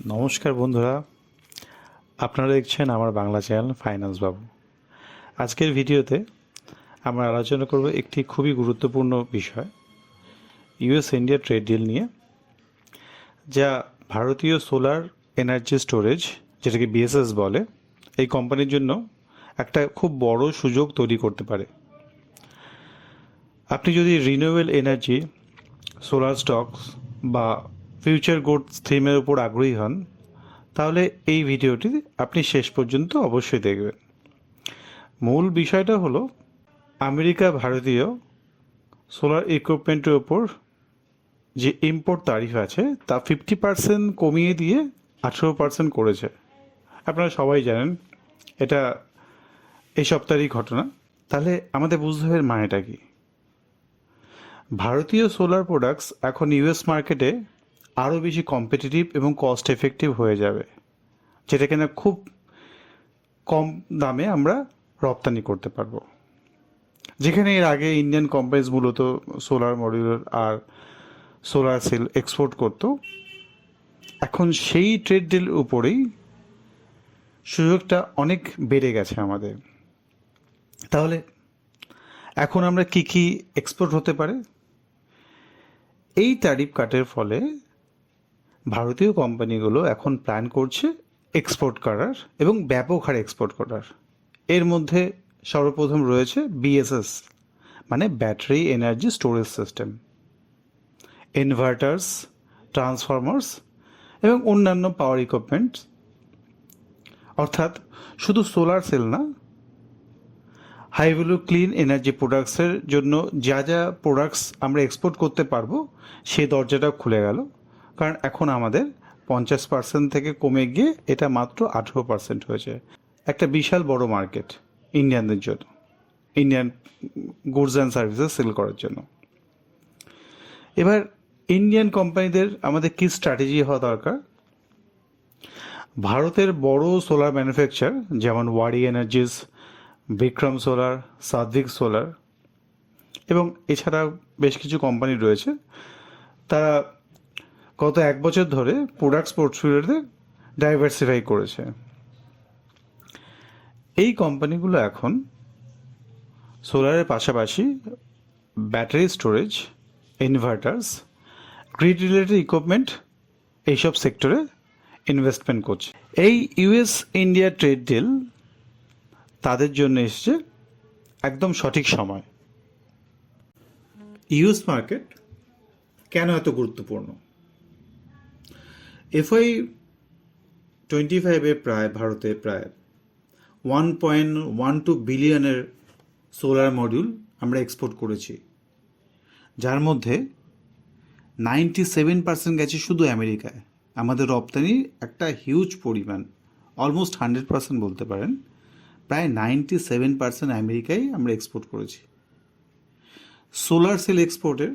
নমস্কার বন্ধুরা, আপনারা দেখছেন আমার বাংলা চ্যানেল ফাইন্যান্স বাবু। আজকের ভিডিওতে আমরা আলোচনা করব একটি খুবই গুরুত্বপূর্ণ বিষয়, ইউএস ইন্ডিয়া ট্রেড ডিল নিয়ে, যা ভারতীয় সোলার এনার্জি স্টোরেজ, যেটাকে বিএসএস বলে, এই কোম্পানির জন্য একটা খুব বড় সুযোগ তৈরি করতে পারে। আপনি যদি রিনিউয়েবল এনার্জি, সোলার স্টকস বা ফিউচার গুডস থিমের উপর আগ্রহী হন, তাহলে এই ভিডিওটি আপনি শেষ পর্যন্ত অবশ্যই দেখবেন। মূল বিষয়টা হলো, আমেরিকা ভারতীয় সোলার ইকুইপমেন্টের ওপর যে ইম্পোর্ট তারিফ আছে তা 50% কমিয়ে দিয়ে 18% করেছে। আপনারা সবাই জানেন, এটা এই সপ্তাহেরই ঘটনা। তাহলে আমাদের বুঝতে হবে মানেটা কি। ভারতীয় সোলার প্রোডাক্টস এখন ইউএস মার্কেটে আরও বেশি কম্পিটিটিভ এবং কস্ট এফেক্টিভ হয়ে যাবে, যেটা কিনা খুব কম দামে আমরা রপ্তানি করতে পারবো। যেখানে এর আগে ইন্ডিয়ান কোম্পানিজ মূলত সোলার মডিউল আর সোলার সেল এক্সপোর্ট করতো, এখন সেই ট্রেড ডিল উপরেই সুযোগটা অনেক বেড়ে গেছে আমাদের। তাহলে এখন আমরা কি কি এক্সপোর্ট হতে পারে? এই ট্যারিফ কাটের ফলে ভারতীয় কোম্পানিগুলো এখন প্ল্যান করছে এক্সপোর্ট করার এবং ব্যাপক হারে এক্সপোর্ট করার। এর মধ্যে সর্বপ্রথম রয়েছে বিএসএস, মানে battery energy storage system, inverters, transformers এবং অন্যান্য পাওয়ার ইকুইপমেন্ট। অর্থাৎ শুধু সোলার সেল না, হাই ভ্যালু ক্লিন এনার্জি প্রোডাক্টসের জন্য যা যা প্রোডাক্টস আমরা এক্সপোর্ট করতে পারবো, সেই দরজাটাও খুলে গেল। কারণ এখন আমাদের 50% থেকে কমে গিয়ে এটা মাত্র 18% হয়েছে। একটা বিশাল বড় মার্কেট ইন্ডিয়ানদের জন্য, Indian goods and services sell করার জন্য। এবার ইন্ডিয়ান কোম্পানিদের আমাদের কী স্ট্র্যাটেজি হওয়া দরকার? ভারতের বড় সোলার ম্যানুফ্যাকচার যেমন ওয়ারি এনার্জিস, বিক্রম সোলার, সাধ্বিক সোলার এবং এছাড়া বেশ কিছু কোম্পানি রয়েছে, তারা গত 1 বছর ধরে প্রোডাক্টস পোর্টফোলিওতে ডাইভার্সিফাই করেছে। এই কোম্পানিগুলো এখন সোলারের পাশাপাশি battery storage, inverters, grid related equipment, এইসব সেক্টরে ইনভেস্টমেন্ট করছে। এই ইউএস ইন্ডিয়া ট্রেড ডিল তাদের জন্য এসছে একদম সঠিক সময়। ইউএস মার্কেট কেন এত গুরুত্বপূর্ণ? FY25 ভারতে প্রায় 1.12 বিলিয়নের সোলার মডিউল আমরা এক্সপোর্ট করেছি, যার মধ্যে 97% গেছে শুধু আমেরিকায়। আমাদের রপ্তানির একটা হিউজ পরিমাণ, অলমোস্ট 100% বলতে পারেন, প্রায় 97% আমেরিকায় আমরা এক্সপোর্ট করেছি। সোলার সেল এক্সপোর্টের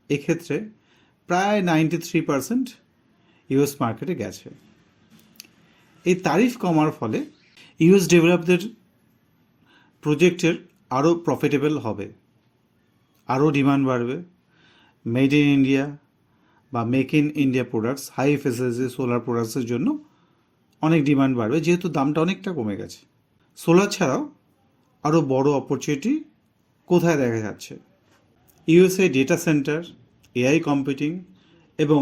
এক্ষেত্রে প্রায় 93% ইউএস মার্কেটে গেছে। এই তারিফ কমার ফলে ইউএস ডেভেলপদের প্রজেক্টের আরও প্রফিটেবল হবে, আরও ডিমান্ড বাড়বে। মেড ইন ইন্ডিয়া বা make in India products, high efficiency solar প্রোডাক্টসের জন্য অনেক ডিমান্ড বাড়বে, যেহেতু দামটা অনেকটা কমে গেছে। সোলার ছাড়াও আরও বড় অপরচুনিটি কোথায় দেখা যাচ্ছে? USA data centre, AI computing এবং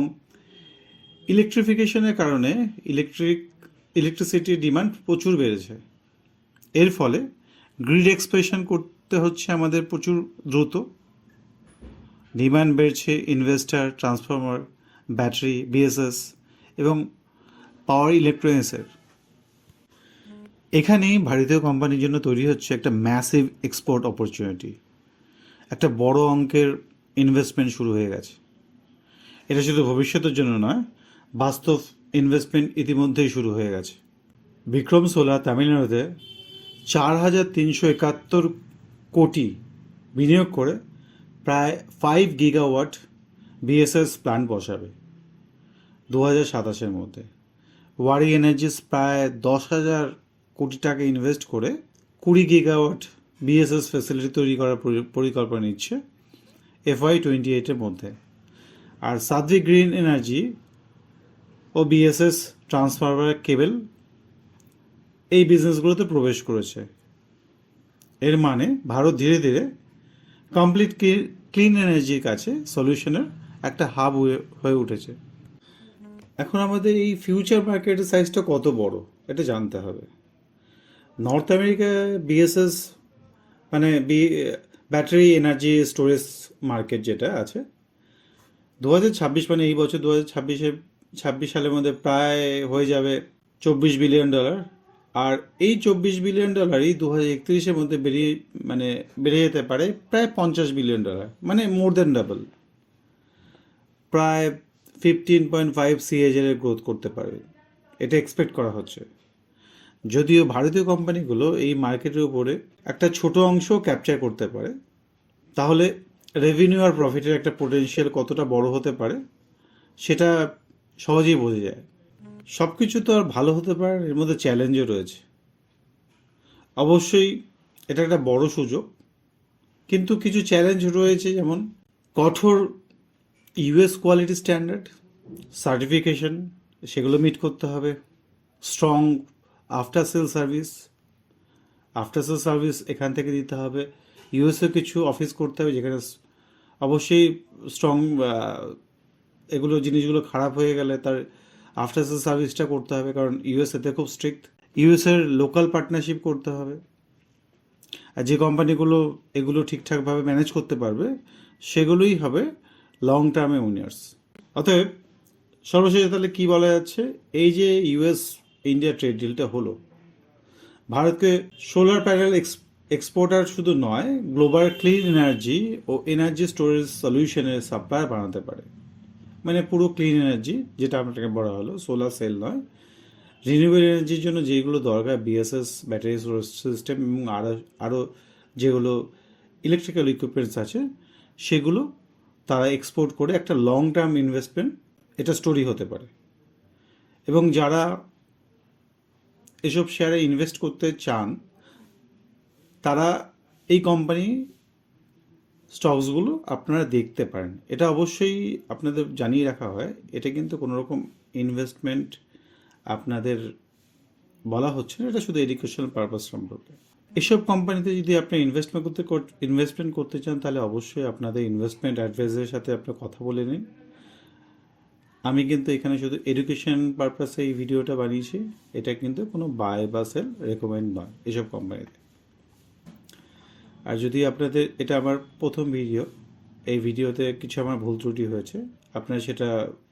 ইলেকট্রিফিকেশনের কারণে ইলেকট্রিসিটির ডিমান্ড প্রচুর বেড়েছে। এর ফলে গ্রিড এক্সপ্যানশন করতে হচ্ছে আমাদের প্রচুর দ্রুত। ডিমান্ড বেড়েছে ইনভার্টার, ট্রান্সফরমার, ব্যাটারি, বিএসএস এবং পাওয়ার ইলেকট্রনিক্সের। এখানেই ভারতীয় কোম্পানির জন্য তৈরি হচ্ছে একটা ম্যাসিভ এক্সপোর্ট অপরচুনিটি। একটা বড় অঙ্কের ইনভেস্টমেন্ট শুরু হয়ে গেছে। এটা শুধু ভবিষ্যতের জন্য নয়, বাস্তব ইনভেস্টমেন্ট ইতিমধ্যেই শুরু হয়ে গেছে। বিক্রম সোলার তামিলনাড়ুতে 4,371 কোটি বিনিয়োগ করে প্রায় 5 গিগাওয়াট বিএসএস প্ল্যান্ট বসাবে 2027-এর মধ্যে। ওয়ারি এনার্জিস প্রায় 10,000 কোটি টাকা ইনভেস্ট করে 20 গিগাওয়াট বিএসএস ফ্যাসিলিটি তৈরি করার পরিকল্পনা নিচ্ছে FY28-এর মধ্যে। আর সাধ্বিক গ্রিন এনার্জি ও বিএসএস ট্রান্সফরমার কেবল এই বিজনেসগুলোতে প্রবেশ করেছে। এর মানে ভারত ধীরে ধীরে কমপ্লিট ক্লিন এনার্জির কাছে সলিউশনের একটা হাব হয়ে উঠেছে। এখন আমাদের এই ফিউচার মার্কেটের সাইজটা কত বড় এটা জানতে হবে। নর্থ আমেরিকায় বিএসএস মানে ব্যাটারি এনার্জি স্টোরেজ মার্কেট যেটা আছে 2026 মানে এই বছর 2026 সালের মধ্যে প্রায় হয়ে যাবে $24 বিলিয়ন। আর এই $24 বিলিয়নই 2031-এর মধ্যে বেড়ে যেতে পারে প্রায় $50 বিলিয়ন, মানে মোর দেন ডাবল, প্রায় 15.5 CAGR এর গ্রোথ করতে পারে, এটা এক্সপেক্ট করা হচ্ছে। যদিও ভারতীয় কোম্পানিগুলো এই মার্কেটের উপরে একটা ছোট অংশ ক্যাপচার করতে পারে, তাহলে রেভিনিউ আর প্রফিটের একটা পোটেনশিয়াল কতটা বড় হতে পারে সেটা সহজেই বোঝা যায়। সব কিছু তো আর ভালো হতে পারে, এর মধ্যে চ্যালেঞ্জও রয়েছে। অবশ্যই এটা একটা বড় সুযোগ, কিন্তু কিছু চ্যালেঞ্জ রয়েছে, যেমন কঠোর ইউএস কোয়ালিটি স্ট্যান্ডার্ড সার্টিফিকেশন, সেগুলো মিট করতে হবে। স্ট্রং আফটার সেল সার্ভিস এখান থেকে দিতে হবে। ইউএসএ কিছু অফিস করতে হবে যেখানে অবশ্যই স্ট্রং এগুলো জিনিসগুলো খারাপ হয়ে গেলে তার আফটার সেল সার্ভিসটা করতে হবে, কারণ ইউএসএতে খুব স্ট্রিক্ট। ইউএসএর লোকাল পার্টনারশিপ করতে হবে, আর যে কোম্পানিগুলো এগুলো ঠিকঠাকভাবে ম্যানেজ করতে পারবে সেগুলোই হবে লং টার্মে উইনার্স। অতএব সর্বশেষে তাহলে কী বলা যাচ্ছে, এই যে ইউএস ইন্ডিয়া ট্রেড ডিলটা হলো, ভারতকে সোলার প্যানেল এক্সপোর্টার শুধু নয়, গ্লোবাল ক্লিন এনার্জি ও এনার্জি স্টোরেজ সলিউশনের সাপ্লায়ার বানাতে পারে। মানে পুরো ক্লিন এনার্জি, যেটা আপনাকে বলা হলো, সোলার সেল নয়, রিনিউয়েবল এনার্জির জন্য যেগুলো দরকার, বিএসএস ব্যাটারি স্টোরেজ সিস্টেম এবং আরও যেগুলো ইলেকট্রিক্যাল ইকুইপমেন্টস আছে, সেগুলো তারা এক্সপোর্ট করে একটা লং টার্ম ইনভেস্টমেন্ট এটা স্টোরি হতে পারে। এবং যারা এসব শেয়ারে ইনভেস্ট করতে চান তারা এই কোম্পানি স্টকসগুলো আপনারা দেখতে পারেন। এটা অবশ্যই আপনাদের জানিয়ে রাখা হয়, এটা কিন্তু কোনো রকম ইনভেস্টমেন্ট আপনাদের বলা হচ্ছে না, এটা শুধু এডুকেশনাল পারপাস সম্পর্কে। এসব কোম্পানিতে যদি আপনি ইনভেস্টমেন্ট করতে চান তাহলে অবশ্যই আপনাদের ইনভেস্টমেন্ট অ্যাডভাইজারের সাথে আপনার কথা বলে নিন। আমি কিন্তু এখানে শুধু এডুকেশন পারপাসে এই ভিডিওটা বানিয়েছি, এটা কিন্তু কোনো বাই বা সেল রেকমেন্ড নয় এসব কোম্পানিতে। আর যদি আপনাদের, এটা আমার প্রথম ভিডিও, এই ভিডিওতে কিছু আমার ভুল ত্রুটি হয়েছে, আপনারা সেটা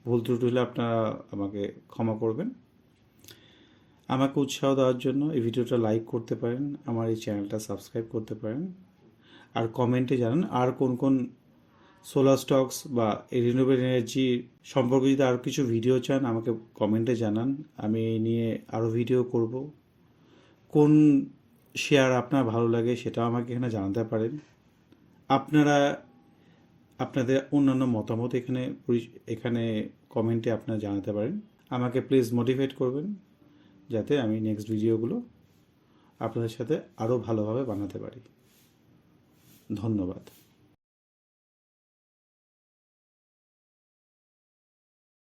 ভুল ত্রুটি হলে আপনারা আমাকে ক্ষমা করবেন। আমাকে উৎসাহ দেওয়ার জন্য এই ভিডিওটা লাইক করতে পারেন, আমার এই চ্যানেলটা সাবস্ক্রাইব করতে পারেন, আর কমেন্টে জানান আর কোন কোন সোলার স্টকস বা এই রিনিউয়েবল এনার্জি সম্পর্কে যদি আরও কিছু ভিডিও চান আমাকে কমেন্টে জানান, আমি এই নিয়ে আরও ভিডিও করব। কোন শেয়ার আপনার ভালো লাগে সেটাও আমাকে এখানে জানাতে পারেন। আপনারা আপনাদের অন্যান্য মতামত এখানে কমেন্টে আপনারা জানাতে পারেন। আমাকে প্লিজ মোটিভেট করবেন যাতে আমি নেক্সট ভিডিওগুলো আপনাদের সাথে আরও ভালোভাবে বানাতে পারি। ধন্যবাদ।